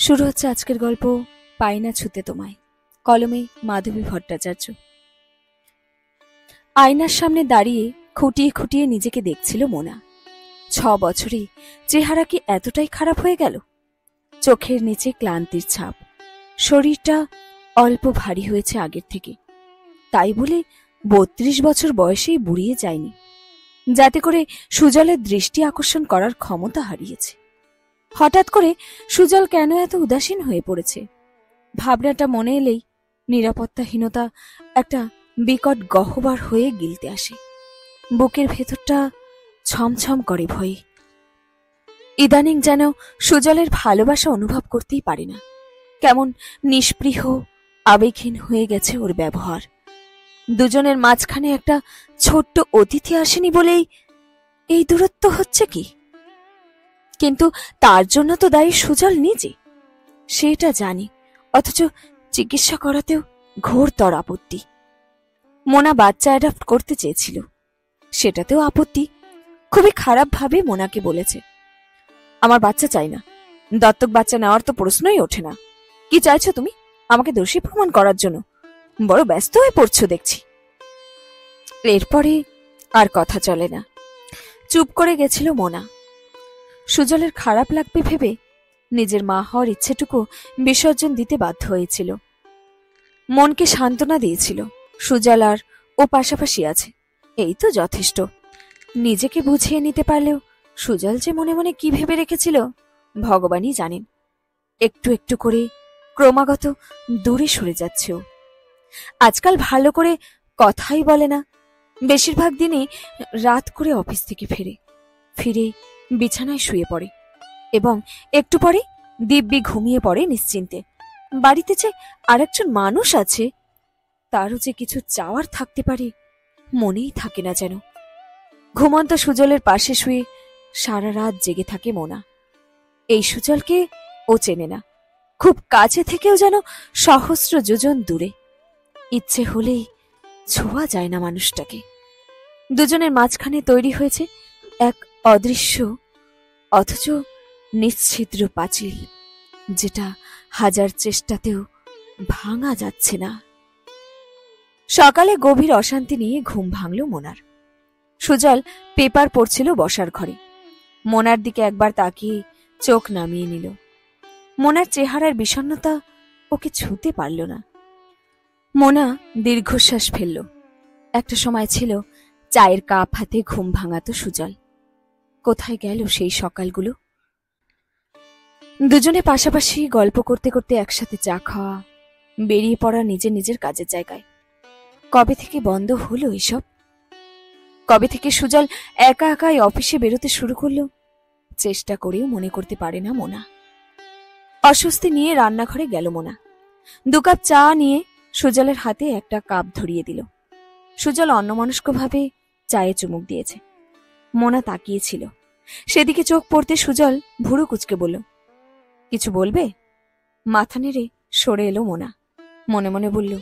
শুরু হচ্ছে আজকের গল্প পাই না ছুতে তোমায়। কলমে মাধবী ভট্টাচার্য। আয়নার সামনে দাঁড়িয়ে খুঁটিয়ে খুঁটিয়ে নিজেকে দেখছিল মোনা। 6 বছরে চেহারা কি এতটাই খারাপ হয়ে গেল? চোখের নিচে ক্লান্তির ছাপ, শরীরটা অল্প ভারী হয়েছে আগের থেকে। তাই বলে 32 বছর বয়সেই বুড়িয়ে যায়নি, যাতে করে সুজলের দৃষ্টি আকর্ষণ করার ক্ষমতা হারিয়েছে। হঠাৎ করে সুজল কেন এত উদাসীন হয়ে পড়েছে? ভাবনাটা মনে এলেই নিরাপত্তাহীনতা একটা বিকট গহ্বর হয়ে গিলতে আসে। বুকের ভেতরটা ছমছম করে ভয়ে। ইদানিং যেন সুজলের ভালোবাসা অনুভব করতেই পারে না। কেমন নিষ্পৃহ আবেগহীন হয়ে গেছে ওর ব্যবহার। দুজনের মাঝখানে একটা ছোট্ট অতিথি আসেনি বলেই এই দূরত্ব হচ্ছে কি? কিন্তু তার জন্য তো দায়ী সুজল নিজে, সেটা জানি। অথচ চিকিৎসা করাতেও ঘোরতর আপত্তি। মোনা বাচ্চা অ্যাডপ্ট করতে চেয়েছিল, সেটাতেও আপত্তি। খুবই খারাপ ভাবে মোনাকে বলেছে, আমার বাচ্চা চাই না, দত্তক বাচ্চা নেওয়ার তো প্রশ্নই ওঠে না। কি চাইছো তুমি? আমাকে দোষী প্রমাণ করার জন্য? বড় ব্যস্ত হয়ে পড়ছো দেখছি। এরপরে আর কথা চলে না, চুপ করে গেছিল মোনা। সুজলের খারাপ লাগবে ভেবে নিজের মা হওয়ার ইচ্ছেটুকু বিসর্জন দিতে বাধ্য হয়েছিল। মনকে সান্ত্বনা দিয়েছিল, সুজল আর ও পাশাপাশি আছে, এই তো যথেষ্ট। নিজেকে বুঝিয়ে নিতে পারলেও সুজল যে মনে মনে কি ভেবে রেখেছিল ভগবানই জানেন। একটু একটু করে ক্রমাগত দূরে সরে যাচ্ছে ও। আজকাল ভালো করে কথাই বলে না। বেশিরভাগ দিনই রাত করে অফিস থেকে ফিরে বিছানায় শুয়ে পড়ে এবং একটু পরে দিব্যি ঘুমিয়ে পড়ে নিশ্চিন্তে। বাড়িতে যে আরেকজন মানুষ আছে, তারও যে কিছু চাওয়ার থাকতে পারে মনেই থাকে না যেন। ঘুমন্ত সুজলের পাশে শুয়ে সারা রাত জেগে থাকে মোনা। এই সুজলকে ও চেনে না, খুব কাছে থেকেও যেন সহস্র যোজন দূরে। ইচ্ছে হলেই ছোঁয়া যায় না মানুষটাকে। দুজনের মাঝখানে তৈরি হয়েছে এক অদৃশ্য অথচ নিশ্ছিদ্র পাঁচিল, যেটা হাজার চেষ্টাতেও ভাঙা যাচ্ছে না। সকালে গভীর অশান্তি নিয়ে ঘুম ভাঙল মোনার। সুজল পেপার পড়ছিল বসার ঘরে। মোনার দিকে একবার তাকিয়ে চোখ নামিয়ে নিল। মোনার চেহারার বিষণ্ণতা ওকে ছুঁতে পারল না। মোনা দীর্ঘশ্বাস ফেলল। একটা সময় ছিল চায়ের কাপ হাতে ঘুম ভাঙাতো সুজল। কোথায় গেল সেই সকালগুলো? দুজনে পাশাপাশি গল্প করতে করতে একসাথে চা খাওয়া, বেরিয়ে পড়া নিজের নিজের কাজের জায়গায়। কবে থেকে বন্ধ হলো এসব? কবে থেকে সুজল একা একাই অফিসে বেরোতে শুরু করলো? চেষ্টা করেও মনে করতে পারে না মোনা। অস্বস্তি নিয়ে রান্নাঘরে গেল মোনা। 2 কাপ চা নিয়ে সুজলের হাতে একটা কাপ ধরিয়ে দিল। সুজল অন্যমনস্কভাবে চায়ে চুমুক দিয়েছে। মোনা তাকিয়েছিল, সেদিকে চোখ পড়তে সুজল ভুরু কুঁচকে বলল, কিছু বলবে? মাথা নেড়ে সরে এলো মোনা। মনে মনে বলল,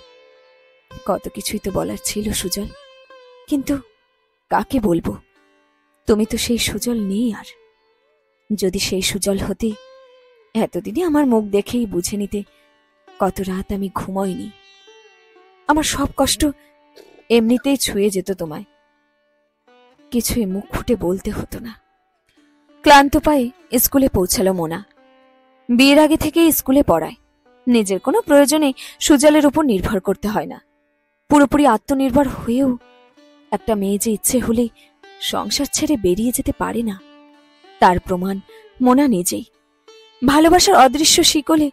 কত কিছুই তো বলার ছিল সুজল, কিন্তু কাকে বলবো? তুমি তো সেই সুজল নেই আর। যদি সেই সুজল হতে, এতদিনে আমার মুখ দেখেই বুঝে নিতে কত রাত আমি ঘুমোইনি। আমার সব কষ্ট এমনিতেই ছুঁয়ে যেত তোমায়, কিছুই মুখ ফুটে বলতে হতো না। ক্লান্ত পায়ে স্কুলে পৌঁছালো মোনা। বিয়ের আগে থেকেই স্কুলে পড়ায়। নিজের কোনো প্রয়োজনে সুজলের উপর নির্ভর করতে হয় না। পুরোপুরি আত্মনির্ভর হয়েও একটা মেয়ে যে ইচ্ছে হলেই সংসার ছেড়ে বেরিয়ে যেতে পারে না, তার প্রমাণ মোনা নিজেই। ভালোবাসার অদৃশ্য শিকলে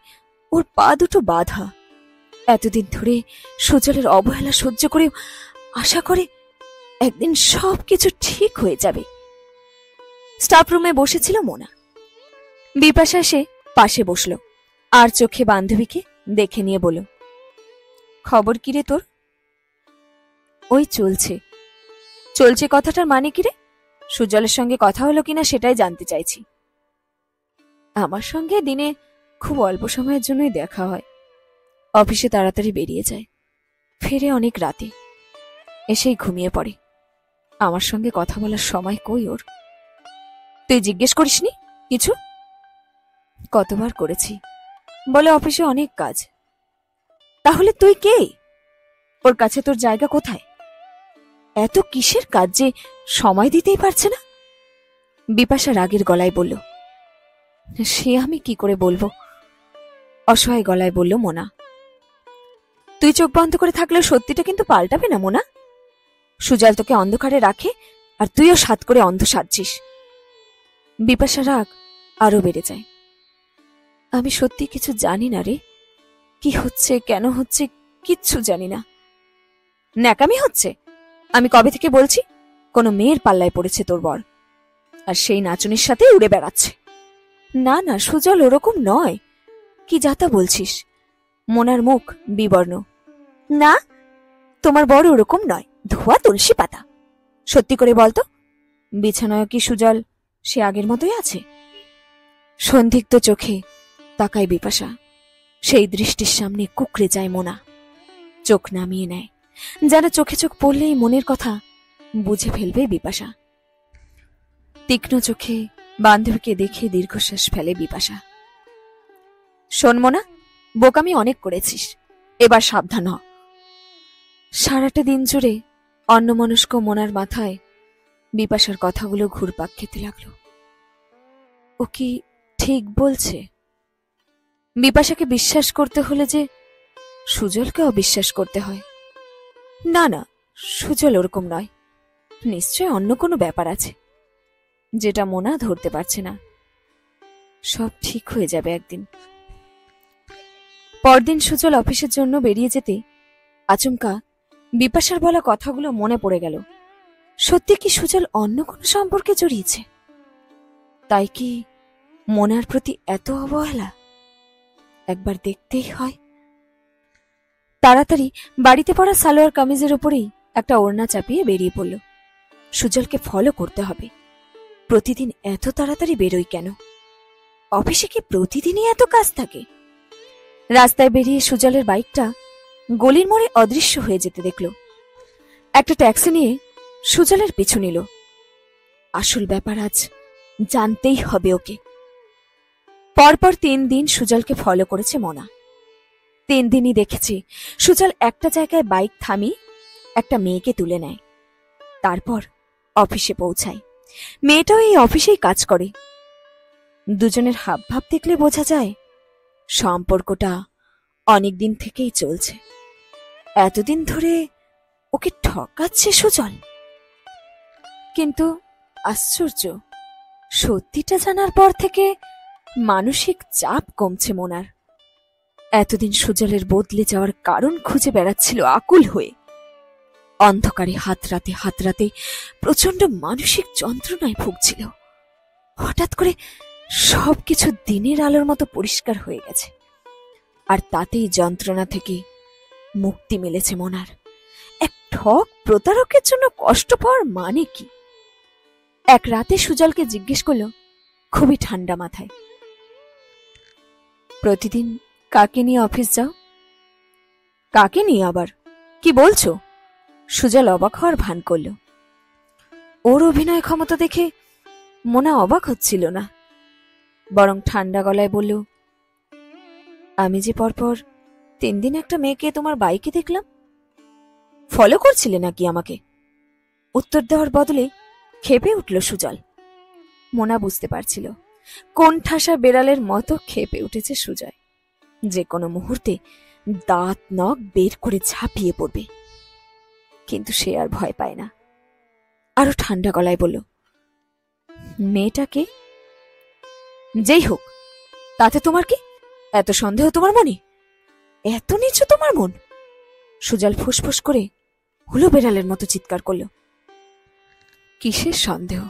ওর পা দুটো বাঁধা। এতদিন ধরে সুজলের অবহেলা সহ্য করেও আশা করে একদিন সবকিছু ঠিক হয়ে যাবে। স্টাফ রুমে বসেছিল মোনা। বিপাশা এসে পাশে বসল আর চোখে বান্ধবীকে দেখে নিয়ে বলল, খবর কিরে তোর? ওই চলছে। চলছে কথাটার মানে কিরে? সুজলের সঙ্গে কথা হলো কিনা সেটাই জানতে চাইছি। আমার সঙ্গে দিনে খুব অল্প সময়ের জন্যই দেখা হয়। অফিসে তাড়াতাড়ি বেরিয়ে যায়, ফিরে অনেক রাতে, এসেই ঘুমিয়ে পড়ে। আমার সঙ্গে কথা বলার সময় কই ওর? তুই জিজ্ঞেস করিসনি কিছু? কতবার করেছি, বলে অফিসে অনেক কাজ। তাহলে তুই কে? ওর কাছে তোর জায়গা কোথায়? এত কিসের কাজ যে সময় দিতেই পারছে না? বিপাশা রাগের গলায় বলল। সে আমি কি করে বলবো, অসহায় গলায় বলল মোনা। তুই চোখ বন্ধ করে থাকলেও সত্যিটা কিন্তু পাল্টাবে না মোনা। সুজল তোকে অন্ধকারে রাখে আর তুইও সাত করে অন্ধ সাজছিস। বিপাশা রাগ আরো বেড়ে যায়। আমি সত্যি কিছু জানি না রে, কি হচ্ছে কেন হচ্ছে কিচ্ছু জানি না। ন্যাকামি হচ্ছে? আমি কবে থেকে বলছি কোনো মেয়ের পাল্লায় পড়েছে তোর বর, আর সেই নাচনির সাথে উড়ে বেড়াচ্ছে। না না সুজল ওরকম নয়, কি যাতা বলছিস? মোনার মুখ বিবর্ণ। না, তোমার বর ওরকম নয়, ধোয়া তুলসী পাতা। সত্যি করে বলতো, বিছানায় কি সুজল সে আগের মতোই আছে? সন্দিগ্ধ চোখে তাকায় বিপাশা। সেই দৃষ্টির সামনে কুকড়ে যায় মোনা। চোখ নামিয়ে নেয়, যেন চোখে চোখ পড়লেই মনের কথা বুঝে ফেলবে বিপাশা। তীক্ষ্ণ চোখে বান্ধবীকে দেখে দীর্ঘশ্বাস ফেলে বিপাশা। শোন মোনা, বোকামি অনেক করেছিস, এবার সাবধান হ। সারাটা দিন জুড়ে অন্যমনস্ক মোনার মাথায় বিপাশার কথাগুলো ঘুরপাক খেতে লাগলো। ও কি ঠিক বলছে? বিপাশাকে বিশ্বাস করতে হলে যে সুজলকে অবিশ্বাস করতে হয়। না না, সুজল ওরকম নয়, নিশ্চয় অন্য কোনো ব্যাপার আছে যেটা মোনা ধরতে পারছে না। সব ঠিক হয়ে যাবে একদিন। পরদিন সুজল অফিসের জন্য বেরিয়ে যেতে আচমকা বিপাশার বলা কথাগুলো মনে পড়ে গেল। সত্যি কি সুজল অন্য কোনো সম্পর্কে জড়িয়েছে? তাই কি মোনার প্রতি এত অবহেলা? একবার দেখতেই হয়। তাড়াতাড়ি বাড়িতে পড়া সালোয়ার কামিজের উপরেই একটা ওড়না চাপিয়ে বেরিয়ে পড়ল। সুজলকে ফলো করতে হবে। প্রতিদিন এত তাড়াতাড়ি বেরোই কেন? অফিসে কি প্রতিদিনই এত কাজ থাকে? রাস্তায় বেরিয়ে সুজলের বাইকটা গলির মোড়ে অদৃশ্য হয়ে যেতে দেখল। একটা ট্যাক্সি নিয়ে সুজলের পিছু নিল। আসল ব্যাপার আজ জানতেই হবে ওকে। পরপর 3 দিন সুজলকে ফলো করেছে মোনা। 3 দিনই দেখেছি সুজল একটা জায়গায় বাইক থামিয়ে একটা মেয়েকে তুলে নেয়, তারপর অফিসে পৌঁছায়। মেয়েটাও এই অফিসেই কাজ করে। দুজনের হাবভাব দেখলে বোঝা যায় সম্পর্কটা অনেকদিন থেকেই চলছে। এতদিন ধরে ওকে ঠকাচ্ছে সুজল। কিন্তু আশ্চর্য, সত্যিটা জানার পর থেকে মানসিক চাপ কমছে মোনার। এতদিন সুজলের বদলে যাওয়ার কারণ খুঁজে বেড়াচ্ছিল আকুল হয়ে। অন্ধকারে হাতরাতে প্রচন্ড মানসিক যন্ত্রণায় ভুগছিল। হঠাৎ করে সবকিছু দিনের আলোর মতো পরিষ্কার হয়ে গেছে, আর তাতেই যন্ত্রণা থেকে মুক্তি মিলেছে মোনার। এক ঠক প্রতারকের জন্য কষ্ট পাওয়ার মানে কি? এক রাতে সুজলকে জিজ্ঞেস করল খুবই ঠান্ডা মাথায়, প্রতিদিন কাকে নিয়ে অফিস যাও? কাকে নিয়ে আবার? কি বলছো? সুজল অবাক হওয়ার ভান করল। ওর অভিনয় ক্ষমতা দেখে মোনা অবাক হচ্ছিল না, বরং ঠান্ডা গলায় বলল, আমি যে পরপর 3 দিন একটা মেয়েকে তোমার বাইকে দেখলাম। ফলো করছিলে নাকি আমাকে? উত্তর দেওয়ার বদলে ক্ষেপে উঠল সুজল। মোনা বুঝতে পারছিল কোন ঠাসা বেড়ালের মতো ক্ষেপে উঠেছে সুজয়। যে কোনো মুহূর্তে দাঁত নখ বের করে ঝাঁপিয়ে পড়বে, কিন্তু সে আর ভয় পায় না। আরো ঠান্ডা গলায় বলল, মেয়েটাকে? যেই হোক, তাতে তোমার কি? এত সন্দেহ তোমার মনে? এত নিচু তোমার মন? সুজল ফুসফুস করে হুলো বেড়ালের মতো চিৎকার করল। কিসের সন্দেহ?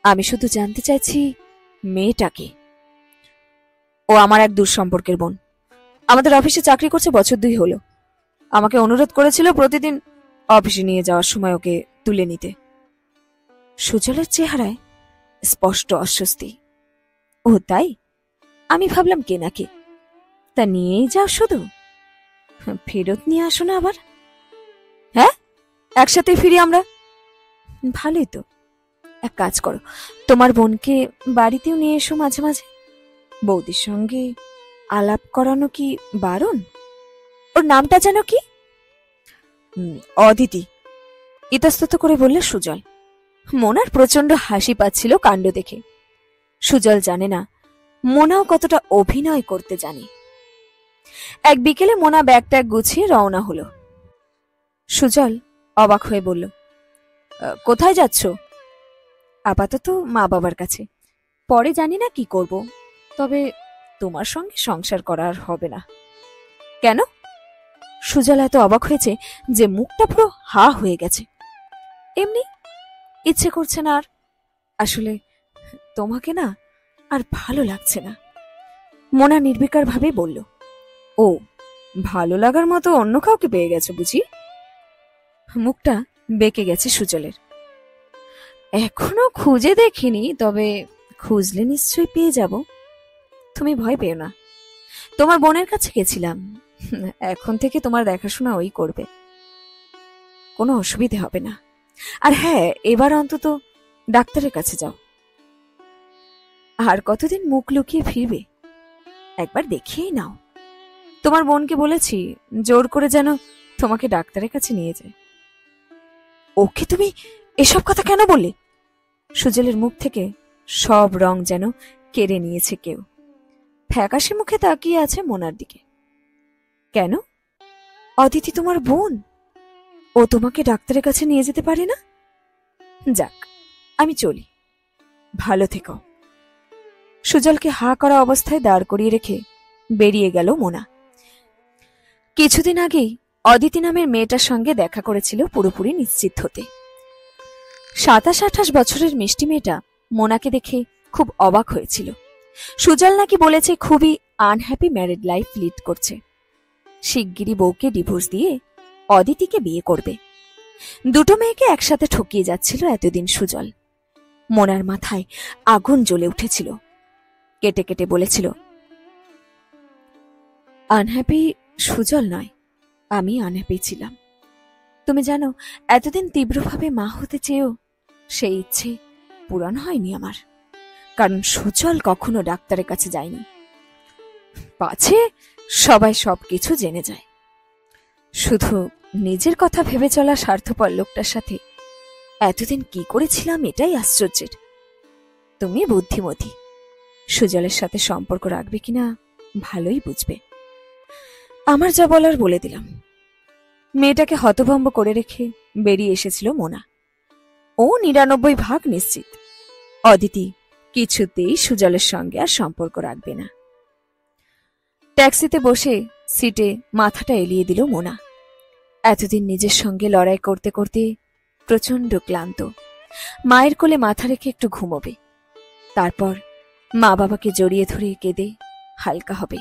আমি শুধু জানতে চাইছি মেয়েটাকে। ও আমার এক দূর সম্পর্কের বোন, আমাদের অফিসে চাকরি করছে বছর 2 হলো। আমাকে অনুরোধ করেছিল প্রতিদিন অফিসে নিয়ে যাওয়ার সময় ওকে তুলে নিতে। সুজলের চেহারায় স্পষ্ট অস্বস্তি। ও তাই? আমি ভাবলাম কে নাকি। তা নিয়েই যাও শুধু, ফেরত নিয়ে আসো না আবার? হ্যাঁ, একসাথে ফিরি আমরা। ভালোই তো। এক কাজ করো, তোমার বোনকে বাড়িতেও নিয়ে এসো মাঝে মাঝে। বৌদির সঙ্গে আলাপ করানো কি বারণ? ওর নামটা যেন কি? অদিতি, ইতস্তত করে বলল সুজল। মোনার প্রচন্ড হাসি পাচ্ছিল কাণ্ড দেখে। সুজল জানে না মোনাও কতটা অভিনয় করতে জানে। এক বিকেলে মোনা ব্যাগ ট্যাগ গুছিয়ে রওনা হলো। সুজল অবাক হয়ে বলল, কোথায় যাচ্ছ? আপাতত মা বাবার কাছে, পরে জানি না কি করব, তবে তোমার সঙ্গে সংসার করা আর হবে না। কেন? সুজল এত অবাক হয়েছে যে মুখটা পুরো হা হয়ে গেছে। এমনি, ইচ্ছে করছে না আর। আসলে তোমাকে না আর ভালো লাগছে না। মোনা নির্বিকার ভাবে বলল। ও, ভালো লাগার মতো অন্য কাউকে পেয়ে গেছে বুঝি? মুখটা বেঁকে গেছে সুজলের। এখনো খুঁজে দেখিনি, তবে খুঁজলে নিশ্চয়ই পেয়ে যাব। তুমি ভয় পেও না, তোমার বোনের কাছে গেছিলাম, এখন থেকে তোমার দেখাশোনা ওই করবে, কোনো অসুবিধে হবে না। আর হ্যাঁ, এবার অন্তত ডাক্তারের কাছে যাও। আর কতদিন মুখ লুকিয়ে ফিরবে? একবার দেখিয়েই নাও। তোমার বোনকে বলেছি জোর করে যেন তোমাকে ডাক্তারের কাছে নিয়ে যায়। ওকে তুমি এসব কথা কেন বললে? সুজলের মুখ থেকে সব রং যেন কেড়ে নিয়েছে কেউ। ফ্যাকাশে মুখে তাকিয়ে আছে মোনার দিকে। কেন? অদিতি তোমার বোন, ও তোমাকে ডাক্তারের কাছে নিয়ে যেতে পারে না? যাক, আমি চলি, ভালো থেকো। সুজলকে হা করা অবস্থায় দাঁড় করিয়ে রেখে বেরিয়ে গেল মোনা। কিছুদিন আগেই অদিতি নামের মেয়েটার সঙ্গে দেখা করেছিল পুরোপুরি নিশ্চিত হতে। 27-28 বছরের মিষ্টি মেয়েটা মোনাকে দেখে খুব অবাক হয়েছিল। সুজল নাকি বলেছে খুবই আনহ্যাপি ম্যারিড লাইফ লিড করছে। শিগগিরই বউকে ডিভোর্স দিয়ে অদিতিকে বিয়ে করবে। দুটো মেয়েকে একসাথে ঠকিয়ে যাচ্ছিল এতদিন সুজল। মোনার মাথায় আগুন জ্বলে উঠেছিল। কেটে কেটে বলেছিল, আনহ্যাপি সুজল নয়, আমি আনহ্যাপি ছিলাম। তুমি জানো, এতদিন তীব্রভাবে মা হতে চেয়েও সেই ইচ্ছে পূরণ হয়নি আমার, কারণ সুজল কখনো ডাক্তারের কাছে যায়নি। পাছে সবাই সবকিছু জেনে যায়। শুধু নিজের কথা ভেবে চলা স্বার্থপর লোকটার সাথে এতদিন কি করেছিলাম এটাই আশ্চর্যের। তুমি বুদ্ধিমতী, সুজলের সাথে সম্পর্ক রাখবে কিনা ভালোই বুঝবে। আমার যা বলার বলে দিলাম। মেয়েটাকে হতভম্ব করে রেখে বেরিয়ে এসেছিল মোনা। ও 99 ভাগ নিশ্চিত অদিতি কিছুতেই সুজলের সঙ্গে আর সম্পর্ক রাখবে না। ট্যাক্সিতে বসে সিটে মাথাটা এলিয়ে দিল মোনা। এতদিন নিজের সঙ্গে লড়াই করতে করতে প্রচন্ড ক্লান্ত। মায়ের কোলে মাথা রেখে একটু ঘুমোবে, তারপর মা বাবাকে জড়িয়ে ধরে কেঁদে হালকা হবে।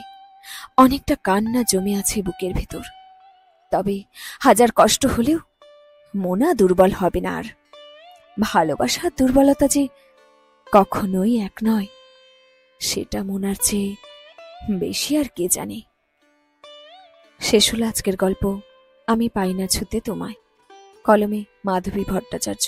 অনেকটা কান্না জমে আছে বুকের ভেতর। তবে হাজার কষ্ট হলেও মোনা দুর্বল হবে না আর। ভালোবাসার দুর্বলতা যে কখনোই এক নয়, সেটা মোনার চেয়ে বেশি আর কে জানে। শেষ হলো আজকের গল্প আমি পাই না ছুতে তোমায়। কলমে মাধবী ভট্টাচার্য।